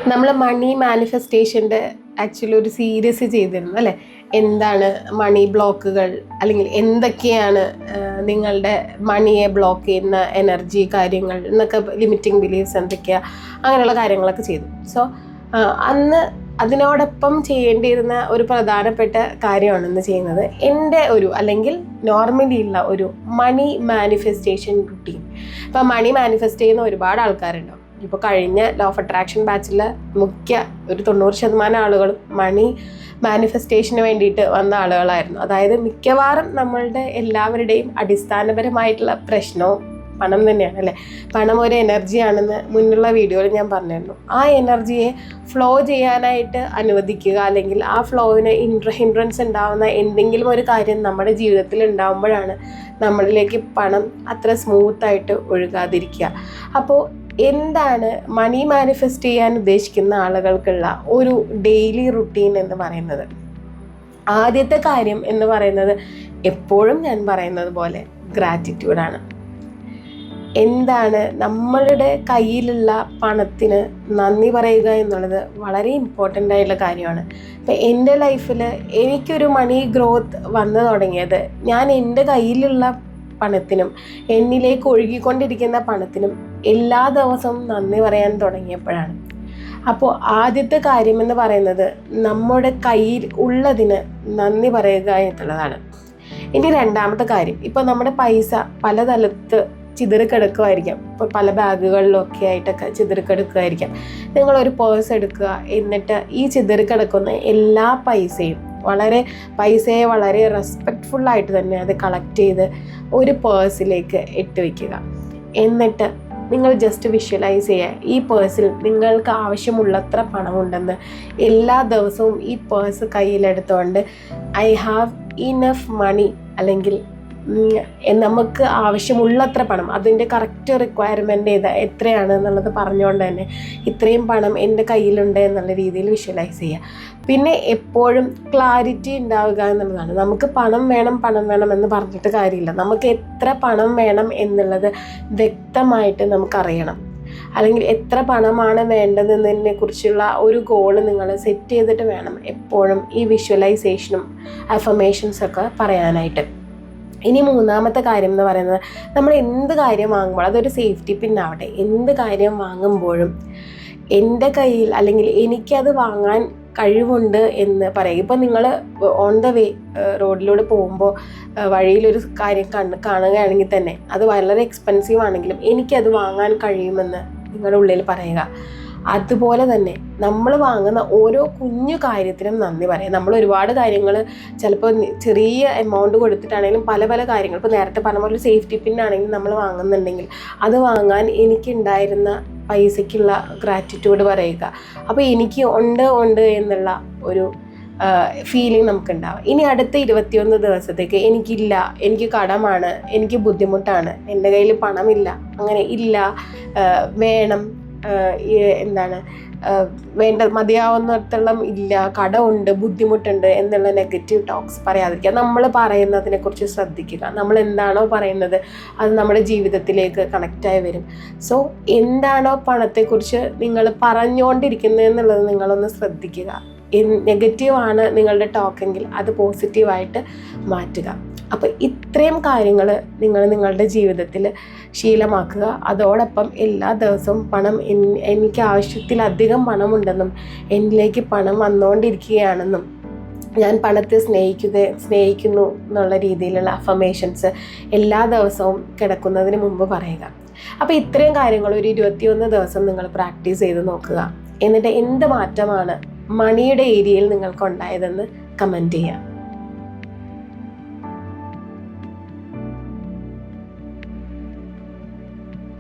നമ്മൾ മണി മാനിഫെസ്റ്റേഷൻ്റെ ആക്ച്വലി ഒരു സീരീസ് ചെയ്തിരുന്നു അല്ലേ? എന്താണ് മണി ബ്ലോക്കുകൾ, അല്ലെങ്കിൽ എന്തൊക്കെയാണ് നിങ്ങളുടെ മണിയെ ബ്ലോക്ക് ചെയ്യുന്ന എനർജി കാര്യങ്ങൾ എന്നൊക്കെ, ലിമിറ്റിംഗ് ബിലീഫ്സ് എന്തൊക്കെയാണ്, അങ്ങനെയുള്ള കാര്യങ്ങളൊക്കെ ചെയ്തു. സോ അന്ന് അതിനോടൊപ്പം ചെയ്യേണ്ടിയിരുന്ന ഒരു പ്രധാനപ്പെട്ട കാര്യമാണ് ഇന്ന് ചെയ്യുന്നത്. എൻ്റെ ഒരു, അല്ലെങ്കിൽ നോർമലി ഉള്ള ഒരു മണി മാനിഫെസ്റ്റേഷൻ റുട്ടീൻ. ഇപ്പം മണി മാനിഫെസ്റ്റ് ചെയ്യുന്ന ഒരുപാട് ആൾക്കാരുണ്ടാവും. ഇപ്പോൾ കഴിഞ്ഞ ലോ ഓഫ് അട്രാക്ഷൻ ബാച്ചിൽ ഒരു 90% ആളുകളും മണി മാനിഫെസ്റ്റേഷന് വേണ്ടിയിട്ട് വന്ന ആളുകളായിരുന്നു. അതായത് മിക്കവാറും നമ്മളുടെ എല്ലാവരുടെയും അടിസ്ഥാനപരമായിട്ടുള്ള പ്രശ്നവും പണം തന്നെയാണ് അല്ലേ? പണം ഒരു എനർജിയാണെന്ന് മുന്നുള്ള വീഡിയോയിൽ ഞാൻ പറഞ്ഞിരുന്നു. ആ എനർജിയെ ഫ്ലോ ചെയ്യാനായിട്ട് അനുവദിക്കുക, അല്ലെങ്കിൽ ആ ഫ്ലോവിന് ഹിൻഡ്രൻസ് ഉണ്ടാവുന്ന എന്തെങ്കിലും ഒരു കാര്യം നമ്മുടെ ജീവിതത്തിൽ ഉണ്ടാകുമ്പോഴാണ് നമ്മളിലേക്ക് പണം അത്ര സ്മൂത്തായിട്ട് ഒഴുകാതിരിക്കുക. അപ്പോൾ എന്താണ് മണി മാനിഫെസ്റ്റ് ചെയ്യാൻ ഉദ്ദേശിക്കുന്ന ആളുകൾക്കുള്ള ഒരു ഡെയിലി റുട്ടീൻ എന്ന് പറയുന്നത്? ആദ്യത്തെ കാര്യം എന്ന് പറയുന്നത്, എപ്പോഴും ഞാൻ പറയുന്നത് പോലെ, ഗ്രാറ്റിറ്റ്യൂഡാണ്. എന്താണ് നമ്മളുടെ കയ്യിലുള്ള പണത്തിന് നന്ദി പറയുക എന്നുള്ളത് വളരെ ഇമ്പോർട്ടൻ്റ് ആയിട്ടുള്ള കാര്യമാണ്. ഇപ്പം എൻ്റെ ലൈഫിൽ എനിക്കൊരു മണി ഗ്രോത്ത് വന്നു തുടങ്ങിയത് ഞാൻ എൻ്റെ കയ്യിലുള്ള പണത്തിനും എന്നിലേക്ക് ഒഴുകിക്കൊണ്ടിരിക്കുന്ന പണത്തിനും എല്ലാ ദിവസവും നന്ദി പറയാൻ തുടങ്ങിയപ്പോഴാണ്. അപ്പോൾ ആദ്യത്തെ കാര്യമെന്ന് പറയുന്നത് നമ്മുടെ കയ്യിൽ ഉള്ളതിന് നന്ദി പറയുക എന്നുള്ളതാണ്. ഇനി രണ്ടാമത്തെ കാര്യം, ഇപ്പോൾ നമ്മുടെ പൈസ പലതലത്ത് ചിതറിക്കിടക്കുമായിരിക്കാം. ഇപ്പോൾ പല ബാഗുകളിലൊക്കെ ആയിട്ടൊക്കെ ചിതറിക്കിടക്കുമായിരിക്കാം. നിങ്ങളൊരു പേഴ്സ് എടുക്കുക, എന്നിട്ട് ഈ ചിതറിക്കിടക്കുന്ന എല്ലാ പൈസയെ വളരെ റെസ്പെക്റ്റ്ഫുള്ളായിട്ട് തന്നെ അത് കളക്ട് ചെയ്ത് ഒരു പേഴ്സിലേക്ക് ഇട്ട് വയ്ക്കുക. എന്നിട്ട് നിങ്ങൾ ജസ്റ്റ് വിഷ്വലൈസ് ചെയ്യുക, ഈ പേഴ്സിൽ നിങ്ങൾക്ക് ആവശ്യമുള്ളത്ര പണമുണ്ടെന്ന്. എല്ലാ ദിവസവും ഈ പേഴ്സ് കയ്യിലെടുത്തുകൊണ്ട് ഐ ഹാവ് ഇനഫ് മണി, അല്ലെങ്കിൽ നമുക്ക് ആവശ്യമുള്ളത്ര പണം, അതിൻ്റെ കറക്റ്റ് റിക്വയർമെൻ്റ് എത്രയാണ് എന്നുള്ളത് പറഞ്ഞുകൊണ്ട് തന്നെ ഇത്രയും പണം എൻ്റെ കയ്യിലുണ്ട് എന്നുള്ള രീതിയിൽ വിഷ്വലൈസ് ചെയ്യുക. പിന്നെ എപ്പോഴും ക്ലാരിറ്റി ഉണ്ടാവുക എന്നുള്ളതാണ്. നമുക്ക് പണം വേണം എന്ന് പറഞ്ഞിട്ട് കാര്യമില്ല. നമുക്ക് എത്ര പണം വേണം എന്നുള്ളത് വ്യക്തമായിട്ട് നമുക്കറിയണം. അല്ലെങ്കിൽ എത്ര പണമാണ് വേണ്ടതെന്നതിനെ കുറിച്ചുള്ള ഒരു ഗോള് നിങ്ങൾ സെറ്റ് ചെയ്തിട്ട് വേണം എപ്പോഴും ഈ വിഷ്വലൈസേഷനും അഫർമേഷൻസൊക്കെ പറയാനായിട്ട്. ഇനി മൂന്നാമത്തെ കാര്യം എന്ന് പറയുന്നത്, നമ്മൾ എന്ത് കാര്യം വാങ്ങുമ്പോൾ, അതൊരു സേഫ്റ്റി പിന്നാവട്ടെ, എന്ത് കാര്യം വാങ്ങുമ്പോഴും എൻ്റെ കയ്യിൽ, അല്ലെങ്കിൽ എനിക്കത് വാങ്ങാൻ കഴിവുണ്ട് എന്ന് പറയുക. ഇപ്പോൾ നിങ്ങൾ ഓൺ ദ വേ റോഡിലൂടെ പോകുമ്പോൾ വഴിയിലൊരു കാര്യം കാണുകയാണെങ്കിൽ തന്നെ അത് വളരെ എക്സ്പെൻസീവ് ആണെങ്കിലും എനിക്കത് വാങ്ങാൻ കഴിയുമെന്ന് നിങ്ങളുടെ ഉള്ളിൽ പറയുക. അതുപോലെ തന്നെ നമ്മൾ വാങ്ങുന്ന ഓരോ കുഞ്ഞു കാര്യത്തിനും നന്ദി പറയാം. നമ്മൾ ഒരുപാട് കാര്യങ്ങൾ ചിലപ്പോൾ ചെറിയ എമൗണ്ട് കൊടുത്തിട്ടാണെങ്കിലും പല കാര്യങ്ങൾ, ഇപ്പോൾ നേരത്തെ പറഞ്ഞ പോലെ സേഫ്റ്റി പിന്നാണെങ്കിൽ നമ്മൾ വാങ്ങുന്നുണ്ടെങ്കിൽ അത് വാങ്ങാൻ എനിക്കുണ്ടായിരുന്ന പൈസയ്ക്കുള്ള ഗ്രാറ്റിറ്റ്യൂഡ് പറയുക. അപ്പോൾ എനിക്ക് ഉണ്ട് എന്നുള്ള ഒരു ഫീലിംഗ് നമുക്കുണ്ടാവും. ഇനി അടുത്ത 21 ദിവസത്തേക്ക് എനിക്കില്ല, എനിക്ക് കടമാണ്, എനിക്ക് ബുദ്ധിമുട്ടാണ്, എൻ്റെ കയ്യിൽ പണമില്ല, അങ്ങനെ ഇല്ല, വേണം, മതിയാവുന്നിടത്തോളം ഇല്ല, കടമുണ്ട്, ബുദ്ധിമുട്ടുണ്ട് എന്നുള്ള നെഗറ്റീവ് ടോക്സ് പറയാതിരിക്കുക. നമ്മൾ പറയുന്നതിനെക്കുറിച്ച് ശ്രദ്ധിക്കുക. നമ്മൾ എന്താണോ പറയുന്നത് അത് നമ്മുടെ ജീവിതത്തിലേക്ക് കണക്റ്റായി വരും. സോ എന്താണോ പണത്തെക്കുറിച്ച് നിങ്ങൾ പറഞ്ഞുകൊണ്ടിരിക്കുന്നത് എന്നുള്ളത് നിങ്ങളൊന്ന് ശ്രദ്ധിക്കുക. നെഗറ്റീവാണ് നിങ്ങളുടെ ടോക്കെങ്കിൽ അത് പോസിറ്റീവായിട്ട് മാറ്റുക. അപ്പോൾ ഇത്രയും കാര്യങ്ങൾ നിങ്ങൾ നിങ്ങളുടെ ജീവിതത്തിൽ ശീലമാക്കുക. അതോടൊപ്പം എല്ലാ ദിവസവും എനിക്ക് ആവശ്യത്തിലധികം പണമുണ്ടെന്നും എന്നിലേക്ക് പണം വന്നുകൊണ്ടിരിക്കുകയാണെന്നും ഞാൻ പണത്തെ സ്നേഹിക്കുന്നു എന്നുള്ള രീതിയിലുള്ള അഫർമേഷൻസ് എല്ലാ ദിവസവും കിടക്കുന്നതിന് മുമ്പ് പറയുക. അപ്പോൾ ഇത്രയും കാര്യങ്ങൾ ഒരു 21 ദിവസം നിങ്ങൾ പ്രാക്ടീസ് ചെയ്ത് നോക്കുക. എന്നിട്ട് എന്ത് മാറ്റമാണ് മണിയുടെ ഏരിയയിൽ നിങ്ങൾക്കുണ്ടായതെന്ന് കമൻറ്റ് ചെയ്യുക.